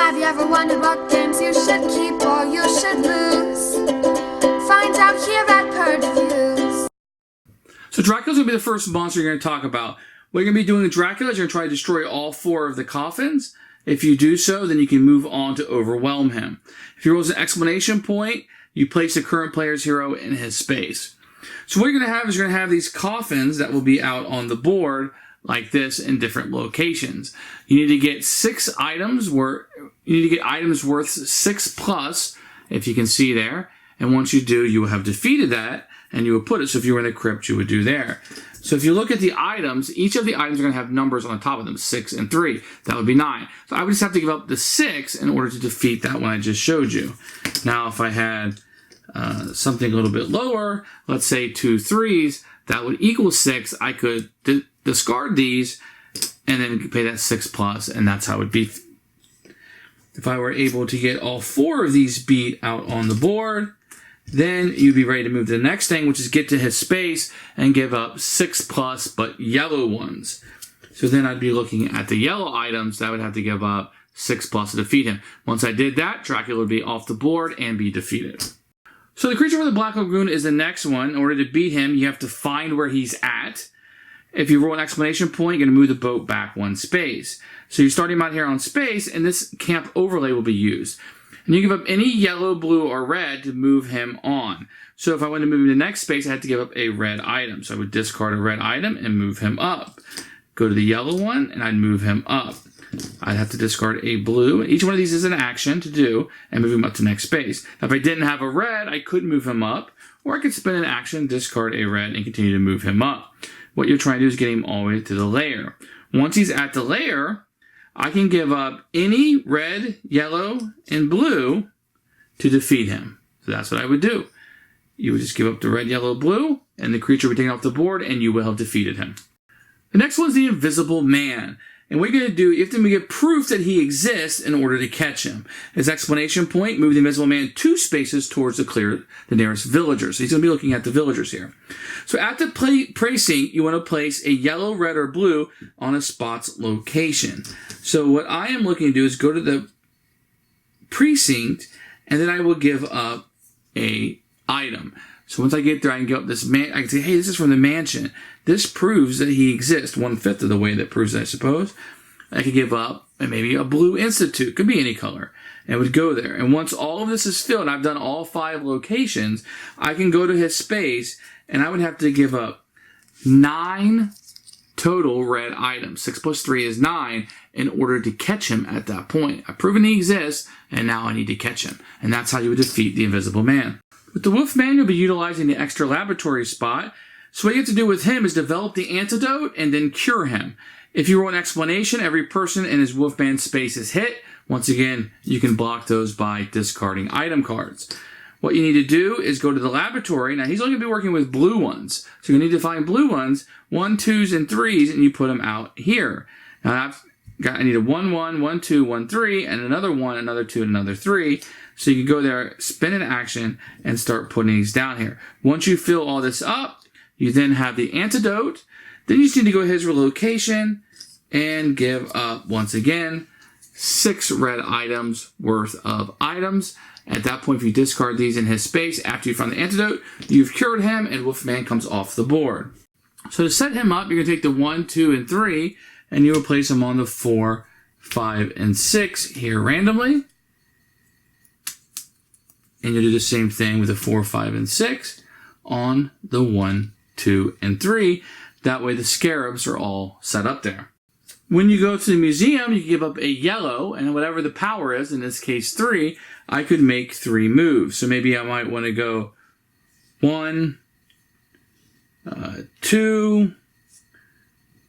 Have you ever wondered what games you should keep or you should lose? Find out here at Purge Reviews. So Dracula's going to be the first monster you're going to talk about. What you're going to be doing with Dracula is you're going to try to destroy all 4 of the coffins. If you do so, then you can move on to overwhelm him. If you roll an exclamation point, you place the current player's hero in his space. So what you're going to have is you're going to have these coffins that will be out on the board like this in different locations. You need to get 6 items worth, you need to get items worth 6 plus, if you can see there. And once you do, you will have defeated that and you will put it. So if you were in the crypt, you would do there. So if you look at the items, each of the items are going to have numbers on the top of them, 6 and 3. That would be 9. So I would just have to give up the 6 in order to defeat that one I just showed you. Now, if I had something a little bit lower, let's say 2 3s, that would equal 6. I could discard these and then pay that 6 plus, and that's how it would be. If I were able to get all 4 of these beat out on the board, then you'd be ready to move to the next thing, which is get to his space and give up 6 plus, but yellow ones. So then I'd be looking at the yellow items that would have to give up 6 plus to defeat him. Once I did that, Dracula would be off the board and be defeated. So the creature for the Black Lagoon is the next one. In order to beat him, you have to find where he's at. If you roll an exclamation point, you're going to move the boat back 1 space. So you're starting out here on space, and this camp overlay will be used. And you give up any yellow, blue, or red to move him on. So if I wanted to move him to the next space, I had to give up a red item. So I would discard a red item and move him up. Go to the yellow one, and I'd move him up. I'd have to discard a blue. Each one of these is an action to do, and move him up to the next space. If I didn't have a red, I could move him up, or I could spend an action, discard a red, and continue to move him up. What you're trying to do is get him all the way to the lair. Once he's at the lair, I can give up any red, yellow, and blue to defeat him. So that's what I would do. You would just give up the red, yellow, blue, and the creature would take it off the board, and you will have defeated him. The next one is the Invisible Man. And what you're going to do, you have to get proof that he exists in order to catch him. His exclamation point, move the Invisible Man 2 spaces towards the nearest villager. So he's going to be looking at the villagers here. So at the precinct, you want to place a yellow, red, or blue on a spot's location. So what I am looking to do is go to the precinct, and then I will give up a item. So once I get there, I can give up this man. I can say, hey, this is from the mansion. This proves that he exists. 1/5 of the way that proves it, I suppose. I could give up maybe a blue institute. Could be any color. And it would go there. And once all of this is filled, I've done all 5 locations, I can go to his space, and I would have to give up 9 total red items. 6 plus 3 is 9 in order to catch him at that point. I've proven he exists, and now I need to catch him. And that's how you would defeat the Invisible Man. With the Wolfman, you'll be utilizing the extra laboratory spot. So what you have to do with him is develop the antidote and then cure him. If you roll an explanation, every person in his Wolfman space is hit. Once again, you can block those by discarding item cards. What you need to do is go to the laboratory. Now, he's only going to be working with blue ones. So you need to find blue ones, 1, 2s, and 3s, and you put them out here. Now, I need a 1, 1, 1, 2, 1, 3, and another 1, another 2, and another 3. So you can go there, spin an action, and start putting these down here. Once you fill all this up, you then have the antidote. Then you just need to go to his location and give up, once again, 6 red items worth of items. At that point, if you discard these in his space after you find the antidote, you've cured him, and Wolfman comes off the board. So to set him up, you're going to take the 1, 2, and 3, and you will place him on the 4, 5, and 6 here randomly. And you'll do the same thing with the 4, 5, and 6 on the 1, 2, and 3. That way the scarabs are all set up there. When you go to the museum, you can give up a yellow, and whatever the power is, in this case 3, I could make 3 moves. So maybe I might want to go 1, 2,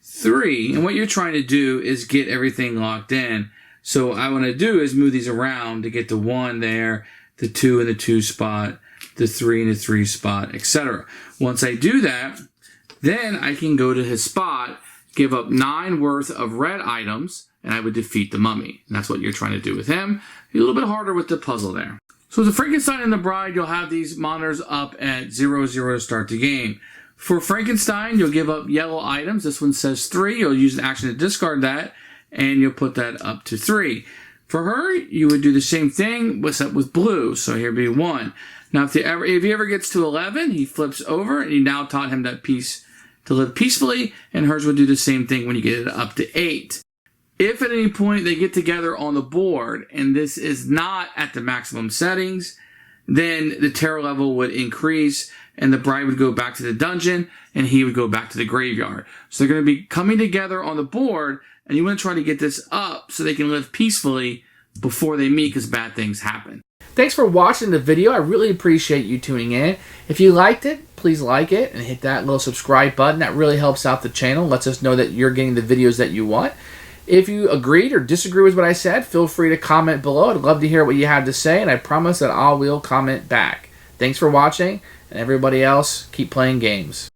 3. And what you're trying to do is get everything locked in. So what I want to do is move these around to get the 1 there, the 2 in the 2 spot, the 3 in the 3 spot, etc. Once I do that, then I can go to his spot, give up 9 worth of red items, and I would defeat the mummy. And that's what you're trying to do with him. A little bit harder with the puzzle there. So the Frankenstein and the Bride, you'll have these monitors up at 0, 0 to start the game. For Frankenstein, you'll give up yellow items. This one says 3. You'll use an action to discard that, and you'll put that up to 3. For her, you would do the same thing with blue. So here would be 1. Now, if he ever gets to 11, he flips over, and you now taught him that piece to live peacefully, and hers would do the same thing when you get it up to 8. If at any point they get together on the board, and this is not at the maximum settings, then the terror level would increase, and the bride would go back to the dungeon, and he would go back to the graveyard. So they're going to be coming together on the board, and you want to try to get this up so they can live peacefully before they meet, because bad things happen. Thanks for watching the video. I really appreciate you tuning in. If you liked it, please like it and hit that little subscribe button. That really helps out the channel, lets us know that you're getting the videos that you want. If you agreed or disagree with what I said, feel free to comment below. I'd love to hear what you have to say, and I promise that I will comment back. Thanks for watching, and everybody else, keep playing games.